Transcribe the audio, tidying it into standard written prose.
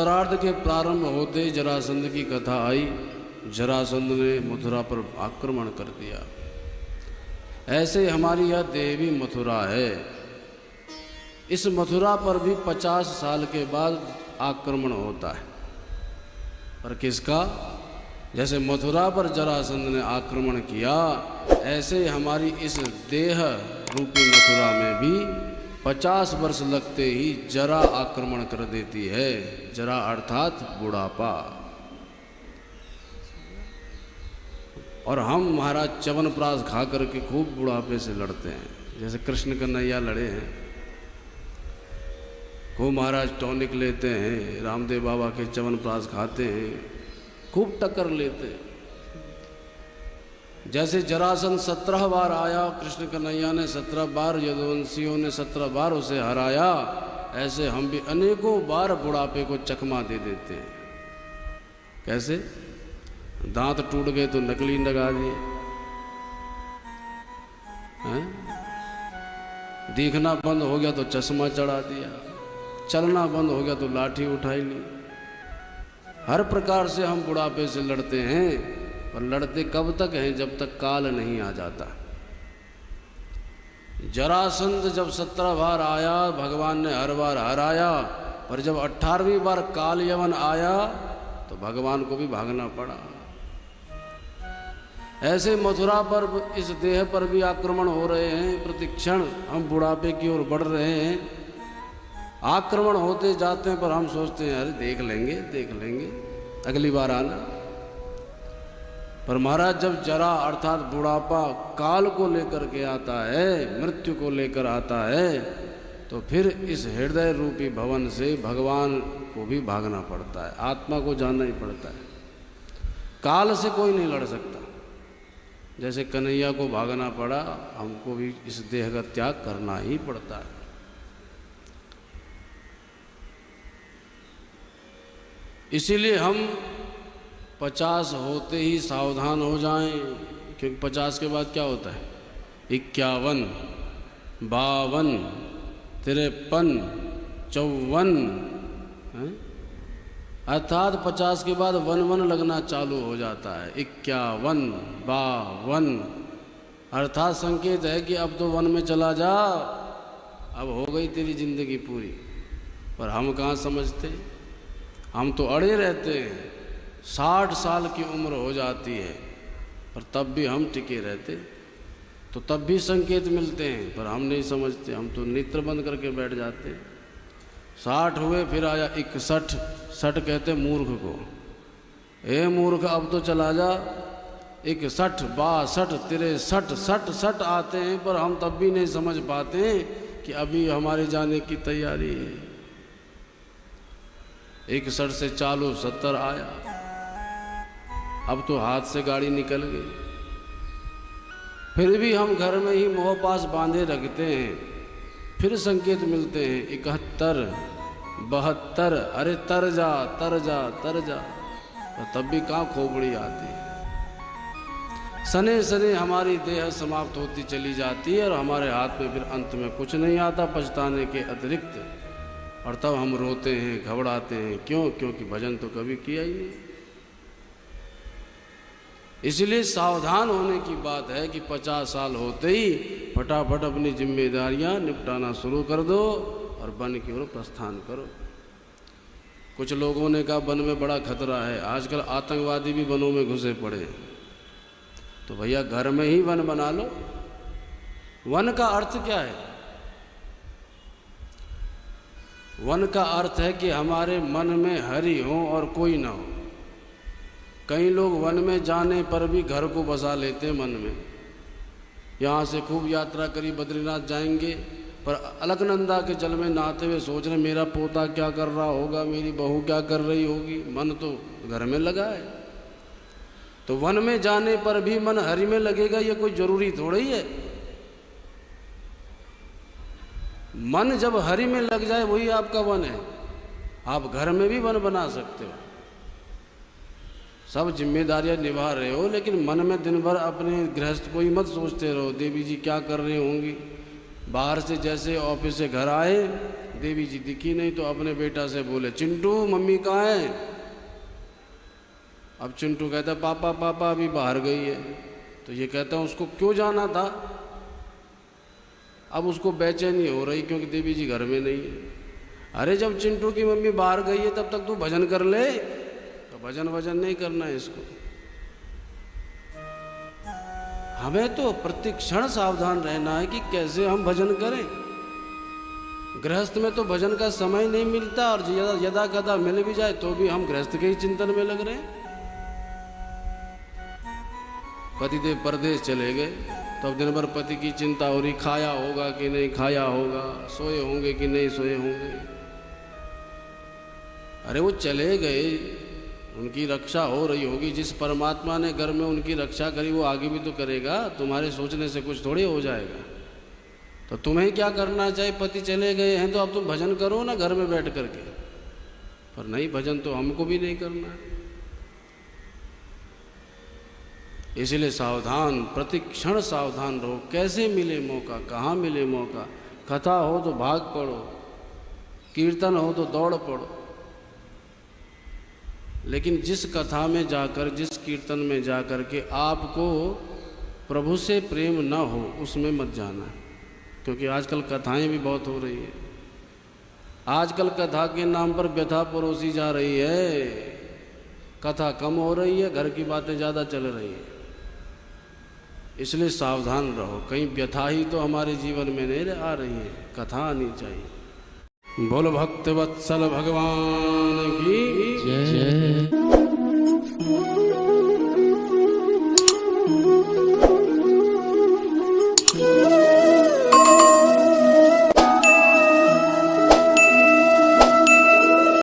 उत्तरार्ध के प्रारंभ होते जरासंध की कथा आई। जरासंध ने मथुरा पर आक्रमण कर दिया। ऐसे हमारी यह देह भी मथुरा है। इस मथुरा पर भी 50 साल के बाद आक्रमण होता है। पर किसका? जैसे मथुरा पर जरासंध ने आक्रमण किया, ऐसे हमारी इस देह रूपी मथुरा में भी 50 वर्ष लगते ही जरा आक्रमण कर देती है। जरा अर्थात बुढ़ापा। और हम महाराज च्यवनप्राश खा करके खूब बुढ़ापे से लड़ते हैं, जैसे कृष्ण कन्हैया लड़े हैं। खूब महाराज टॉनिक लेते हैं, रामदेव बाबा के च्यवनप्राश खाते हैं, खूब टक्कर लेते हैं। जैसे जरासंध 17 बार आया, कृष्ण कन्हैया ने 17 बार, यदुवंशियों ने 17 बार उसे हराया, ऐसे हम भी अनेकों बार बुढ़ापे को चकमा दे देते हैं। कैसे? दांत टूट गए तो नकली लगा दिए, देखना बंद हो गया तो चश्मा चढ़ा दिया, चलना बंद हो गया तो लाठी उठाई ली। हर प्रकार से हम बुढ़ापे से लड़ते हैं, पर लड़ते कब तक हैं? जब तक काल नहीं आ जाता। जरासंध जब 17 बार आया, भगवान ने हर बार हराया, पर जब 18वीं बार काल यवन आया तो भगवान को भी भागना पड़ा। ऐसे मथुरा पर, इस देह पर भी आक्रमण हो रहे हैं। प्रतिक्षण हम बुढ़ापे की ओर बढ़ रहे हैं। आक्रमण होते जाते हैं, पर हम सोचते हैं अरे देख लेंगे अगली बार आना। पर महाराज जब जरा अर्थात बुढ़ापा काल को लेकर के आता है, मृत्यु को लेकर आता है, तो फिर इस हृदय रूपी भवन से भगवान को भी भागना पड़ता है, आत्मा को जानना ही पड़ता है। काल से कोई नहीं लड़ सकता। जैसे कन्हैया को भागना पड़ा, हमको भी इस देह का त्याग करना ही पड़ता है। इसीलिए हम 50 होते ही सावधान हो जाएं, क्योंकि 50 के बाद क्या होता है? 51, 52, 53, 54, अर्थात 50 के बाद वन लगना चालू हो जाता है। 51, 52, अर्थात संकेत है कि अब तो वन में चला जा, अब हो गई तेरी जिंदगी पूरी। पर हम कहाँ समझते? हम तो अड़े रहते हैं। 60 साल की उम्र हो जाती है, पर तब भी हम टिके रहते, तो तब भी संकेत मिलते हैं, पर हम नहीं समझते। हम तो नेत्र बंद करके बैठ जाते हैं। 60 हुए, फिर आया 61, 60 कहते मूर्ख को, ए मूर्ख अब तो चला जा। 61, 62, 63, 60 आते हैं, पर हम तब भी नहीं समझ पाते कि अभी हमारे जाने की तैयारी है। 61 से चालू 70 आया, अब तो हाथ से गाड़ी निकल गई। फिर भी हम घर में ही मोह पास बांधे रखते हैं। फिर संकेत मिलते हैं 71, 72, अरे तर जा। तो तब भी कहाँ खोपड़ी आती है। सने सने हमारी देह समाप्त होती चली जाती है, और हमारे हाथ में फिर अंत में कुछ नहीं आता पछताने के अतिरिक्त। और तब हम रोते हैं, घबराते हैं। क्यों? क्योंकि भजन तो कभी किया ही नहीं। इसलिए सावधान होने की बात है कि 50 साल होते ही फटाफट अपनी जिम्मेदारियां निपटाना शुरू कर दो और वन की ओर प्रस्थान करो। कुछ लोगों ने कहा वन में बड़ा खतरा है, आजकल आतंकवादी भी वनों में घुसे पड़े हैं। तो भैया घर में ही वन बना लो। वन का अर्थ क्या है? वन का अर्थ है कि हमारे मन में हरि हो और कोई ना हो। कई लोग वन में जाने पर भी घर को बसा लेते हैं मन में। यहाँ से खूब यात्रा करी, बद्रीनाथ जाएंगे, पर अलकनंदा के जल में नहाते हुए सोच रहे मेरा पोता क्या कर रहा होगा, मेरी बहू क्या कर रही होगी। मन तो घर में लगा है। तो वन में जाने पर भी मन हरि में लगेगा, ये कोई जरूरी थोड़ा ही है। मन जब हरि में लग जाए वही आपका वन है। आप घर में भी वन बना सकते हो, सब जिम्मेदारियां निभा रहे हो, लेकिन मन में दिन भर अपने गृहस्थ को ही मत सोचते रहो देवी जी क्या कर रहे होंगी। बाहर से जैसे ऑफिस से घर आए, देवी जी दिखी नहीं तो अपने बेटा से बोले, चिंटू मम्मी कहाँ है? अब चिंटू कहता पापा पापा अभी बाहर गई है। तो ये कहता है उसको क्यों जाना था? अब उसको बेचैनी हो रही क्योंकि देवी जी घर में नहीं है। अरे जब चिंटू की मम्मी बाहर गई है तब तक तू भजन कर ले। तो भजन नहीं करना है इसको। हमें तो प्रति क्षण सावधान रहना है कि कैसे हम भजन करें। गृहस्थ में तो भजन का समय नहीं मिलता, और यदा कदा मिल भी जाए तो भी हम गृहस्थ के ही चिंतन में लग रहे हैं। पतिदेव परदेश चले गए तो अब दिन भर पति की चिंता हो रही, खाया होगा कि नहीं खाया होगा, सोए होंगे कि नहीं सोए होंगे। अरे वो चले गए, उनकी रक्षा हो रही होगी। जिस परमात्मा ने घर में उनकी रक्षा करी वो आगे भी तो करेगा। तुम्हारे सोचने से कुछ थोड़ी हो जाएगा। तो तुम्हें क्या करना चाहिए? पति चले गए हैं तो अब तुम भजन करो ना घर में बैठ करके। पर नहीं, भजन तो हमको भी नहीं करना है। इसलिए सावधान, प्रति क्षण सावधान रहो। कैसे मिले मौका, कहाँ मिले मौका। कथा हो तो भाग पड़ो, कीर्तन हो तो दौड़ पड़ो, लेकिन जिस कथा में जाकर, जिस कीर्तन में जाकर के आपको प्रभु से प्रेम न हो उसमें मत जाना। क्योंकि आजकल कथाएं भी बहुत हो रही है। आजकल कथा के नाम पर व्यथा परोसी जा रही है। कथा कम हो रही है, घर की बातें ज़्यादा चल रही है। इसलिए सावधान रहो, कहीं व्यथा ही तो हमारे जीवन में नहीं आ रही है, कथा आनी चाहिए। बोलो भक्त वत्सल भगवान की जय।